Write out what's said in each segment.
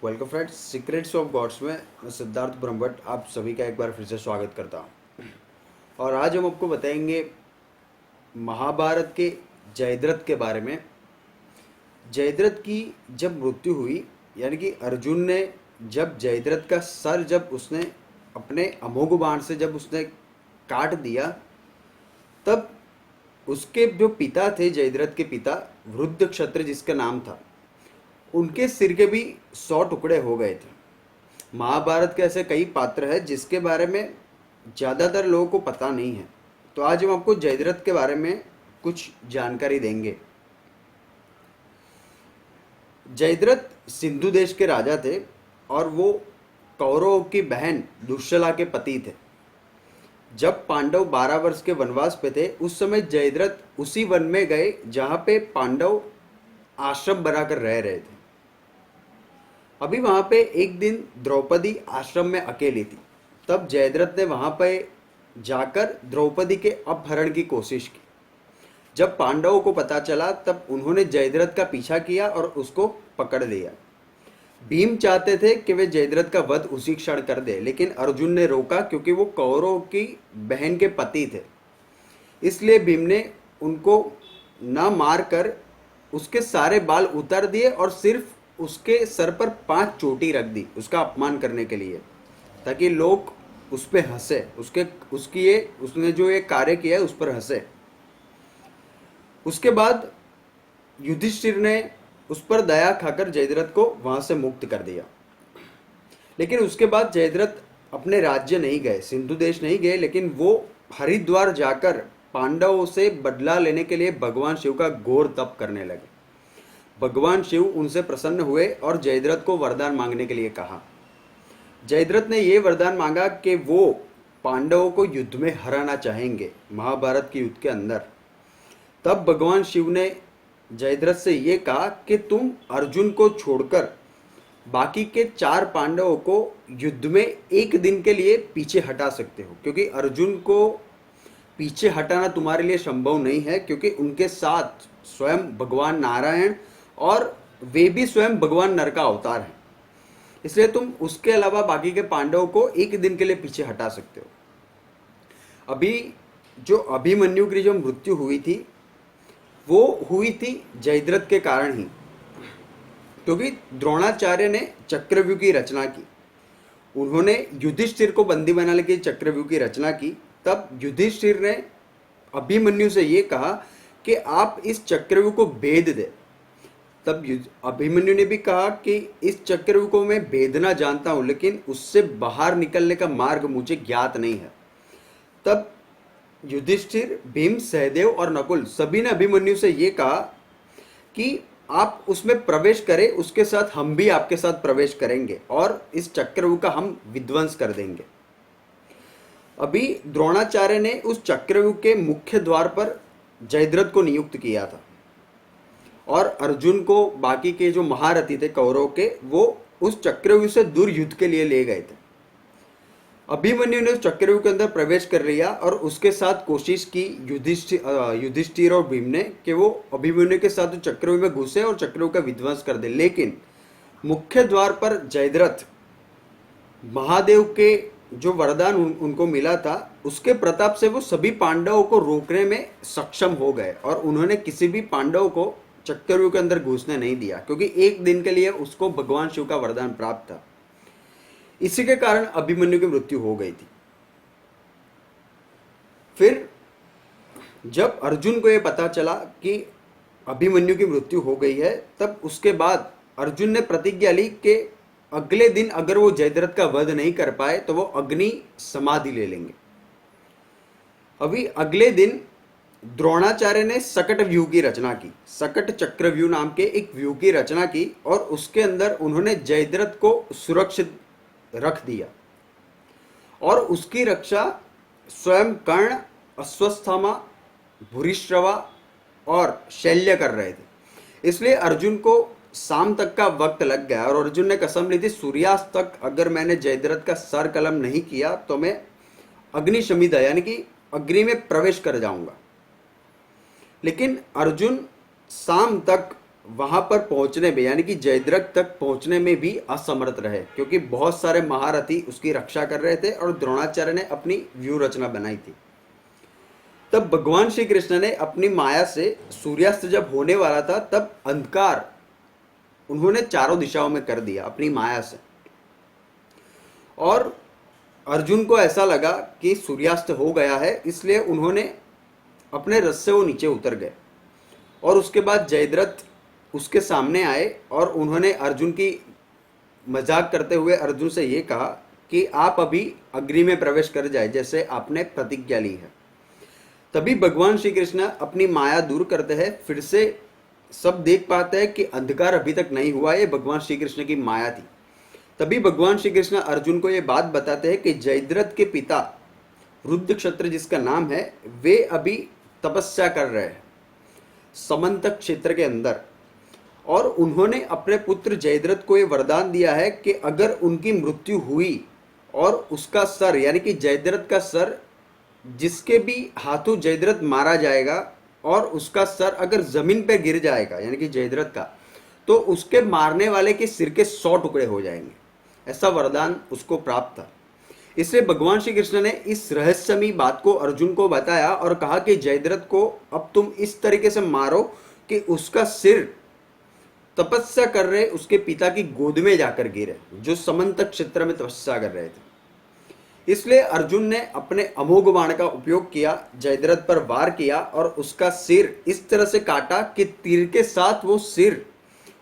Welcome friends, secrets of gods में मैं सिद्धार्थ ब्रह्मभट्ट आप सभी का एक बार फिर से स्वागत करता हूँ। और आज हम आपको बताएंगे महाभारत के जयद्रथ के बारे में। जयद्रथ की जब मृत्यु हुई, यानी कि अर्जुन ने जब जयद्रथ का सर जब उसने अपने अमोघ बाण से जब उसने काट दिया, तब उसके जो पिता थे, जयद्रथ के पिता वृद्ध क्षत्र जिसका नाम था, उनके सिर के भी 100 टुकड़े हो गए थे। महाभारत के ऐसे कई पात्र हैं जिसके बारे में ज़्यादातर लोगों को पता नहीं है। तो आज हम आपको जयद्रथ के बारे में कुछ जानकारी देंगे। जयद्रथ सिंधु देश के राजा थे और वो कौरवों की बहन दुश्शला के पति थे। जब पांडव 12 वर्ष के वनवास पे थे, उस समय जयद्रथ उसी वन में गए जहाँ पे पांडव आश्रम बनाकर रह रहे थे। अभी वहां पे एक दिन द्रौपदी आश्रम में अकेली थी। तब जयद्रथ ने वहां पे जाकर द्रौपदी के अपहरण की कोशिश की। जब पांडवों को पता चला, तब उन्होंने जयद्रथ का पीछा किया और उसको पकड़ लिया। भीम चाहते थे कि वे जयद्रथ का वध उसी क्षण कर दे, लेकिन अर्जुन ने रोका क्योंकि वो कौरवों की बहन के पति थे। इसलिए भीम ने उनको न मार कर उसके सारे बाल उतार दिए और सिर्फ उसके सर पर 5 चोटी रख दी, उसका अपमान करने के लिए, ताकि लोग उस पर हंसे, उसने जो ये कार्य किया है उस पर हंसे। उसके बाद युधिष्ठिर ने उस पर दया खाकर जयद्रथ को वहां से मुक्त कर दिया। लेकिन उसके बाद जयद्रथ अपने राज्य नहीं गए, सिंधु देश नहीं गए, लेकिन वो हरिद्वार जाकर पांडवों से बदला लेने के लिए भगवान शिव का घोर तप करने लगे। भगवान शिव उनसे प्रसन्न हुए और जयद्रथ को वरदान मांगने के लिए कहा। जयद्रथ ने यह वरदान मांगा कि वो पांडवों को युद्ध में हराना चाहेंगे, महाभारत के युद्ध के अंदर। तब भगवान शिव ने जयद्रथ से ये कहा कि तुम अर्जुन को छोड़कर बाकी के 4 पांडवों को युद्ध में एक दिन के लिए पीछे हटा सकते हो, क्योंकि अर्जुन को पीछे हटाना तुम्हारे लिए संभव नहीं है, क्योंकि उनके साथ स्वयं भगवान नारायण और वे भी स्वयं भगवान नर का अवतार है। इसलिए तुम उसके अलावा बाकी के पांडवों को एक दिन के लिए पीछे हटा सकते हो। अभी जो अभिमन्यु की जो मृत्यु हुई थी, वो हुई थी जयद्रथ के कारण ही, क्योंकि द्रोणाचार्य ने चक्रव्यूह की रचना की। उन्होंने युधिष्ठिर को बंदी बनाने के चक्रव्यूह की रचना की। तब युधिष्ठिर ने अभिमन्यु से ये कहा कि आप इस चक्रव्यूह को भेद दे। तब अभिमन्यु ने भी कहा कि इस चक्रव्यूह को मैं भेदना जानता हूं, लेकिन उससे बाहर निकलने का मार्ग मुझे ज्ञात नहीं है। तब युधिष्ठिर, भीम, सहदेव और नकुल सभी ने अभिमन्यु से यह कहा कि आप उसमें प्रवेश करें, उसके साथ हम भी आपके साथ प्रवेश करेंगे और इस चक्रव्यूह का हम विध्वंस कर देंगे। अभी द्रोणाचार्य ने उस चक्रव्यूह के मुख्य द्वार पर जयद्रथ को नियुक्त किया था और अर्जुन को बाकी के जो महारथी थे कौरवों के, वो उस चक्रव्यूह से दूर युद्ध के लिए ले गए थे। अभिमन्यु ने उस चक्रव्यूह के अंदर प्रवेश कर लिया और उसके साथ कोशिश की युधिष्ठिर और भीम ने कि वो अभिमन्यु के साथ चक्रव्यूह में घुसे और चक्रव्यूह का विध्वंस कर दे। लेकिन मुख्य द्वार पर जयद्रथ महादेव के जो वरदान उनको मिला था, उसके प्रताप से वो सभी पांडवों को रोकने में सक्षम हो गए और उन्होंने किसी भी पांडव को चक्रव्यूह के अंदर घुसने नहीं दिया, क्योंकि एक दिन के लिए उसको भगवान शिव का वरदान प्राप्त था। इसी के कारण अभिमन्यु की मृत्यु हो गई थी। फिर जब अर्जुन को यह पता चला कि अभिमन्यु की मृत्यु हो गई है, तब उसके बाद अर्जुन ने प्रतिज्ञा ली कि अगले दिन अगर वो जयद्रथ का वध नहीं कर पाए तो वो अग्नि समाधि ले लेंगे। अभी अगले दिन द्रोणाचार्य ने सकट व्यूह की रचना की, सकट चक्रव्यूह नाम के एक व्यूह की रचना की और उसके अंदर उन्होंने जयद्रथ को सुरक्षित रख दिया और उसकी रक्षा स्वयं कर्ण, अश्वत्थामा, भूरिश्रवा और शल्य कर रहे थे। इसलिए अर्जुन को शाम तक का वक्त लग गया और अर्जुन ने कसम ली थी, सूर्यास्त तक अगर मैंने जयद्रथ का सर कलम नहीं किया तो मैं अग्निशमिदा यानी कि अग्नि में प्रवेश कर जाऊंगा। लेकिन अर्जुन शाम तक वहां पर पहुंचने में यानी कि जयद्रथ तक पहुंचने में भी असमर्थ रहे, क्योंकि बहुत सारे महारथी उसकी रक्षा कर रहे थे और द्रोणाचार्य ने अपनी व्यूह रचना बनाई थी। तब भगवान श्री कृष्ण ने अपनी माया से सूर्यास्त जब होने वाला था तब अंधकार उन्होंने चारों दिशाओं में कर दिया अपनी माया से, और अर्जुन को ऐसा लगा कि सूर्यास्त हो गया है, इसलिए उन्होंने अपने रथ से वो नीचे उतर गए। और उसके बाद जयद्रथ उसके सामने आए और उन्होंने अर्जुन की मजाक करते हुए अर्जुन से ये कहा कि आप अभी अग्नि में प्रवेश कर जाए जैसे आपने प्रतिज्ञा ली है। तभी भगवान श्री कृष्ण अपनी माया दूर करते हैं, फिर से सब देख पाते हैं कि अंधकार अभी तक नहीं हुआ, ये भगवान श्री कृष्ण की माया थी। तभी भगवान श्री कृष्ण अर्जुन को ये बात बताते हैं कि जयद्रथ के पिता रुद्र क्षत्र जिसका नाम है, वे अभी तपस्या कर रहे हैं समंतक क्षेत्र के अंदर, और उन्होंने अपने पुत्र जयद्रथ को ये वरदान दिया है कि अगर उनकी मृत्यु हुई और उसका सर यानी कि जयद्रथ का सर, जिसके भी हाथों जयद्रथ मारा जाएगा और उसका सर अगर जमीन पर गिर जाएगा यानी कि जयद्रथ का, तो उसके मारने वाले के सिर के 100 टुकड़े हो जाएंगे। ऐसा वरदान उसको प्राप्त था। इसलिए भगवान श्री कृष्ण ने इस रहस्यमयी बात को अर्जुन को बताया और कहा कि जयद्रथ को अब तुम इस तरीके से मारो कि उसका सिर तपस्या कर रहे उसके पिता की गोद में जाकर गिरे, जो समंतक क्षेत्र में तपस्या कर रहे थे। इसलिए अर्जुन ने अपने अमोघ बाण का उपयोग किया, जयद्रथ पर वार किया और उसका सिर इस तरह से काटा कि तीर के साथ वो सिर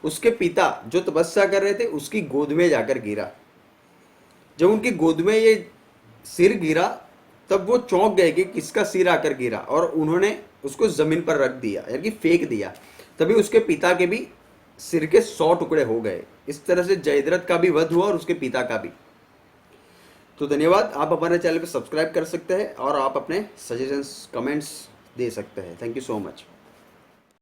उसके पिता जो तपस्या कर रहे थे उसकी गोद में जाकर गिरा। जब उनकी गोद में ये सिर गिरा तब वो चौंक गए कि किसका सिर आकर गिरा, और उन्होंने उसको जमीन पर रख दिया यानी कि फेंक दिया। तभी उसके पिता के भी सिर के 100 टुकड़े हो गए। इस तरह से जयद्रथ का भी वध हुआ और उसके पिता का भी। तो धन्यवाद। आप हमारे चैनल पर सब्सक्राइब कर सकते हैं और आप अपने सजेशंस कमेंट्स दे सकते हैं। Thank you so much.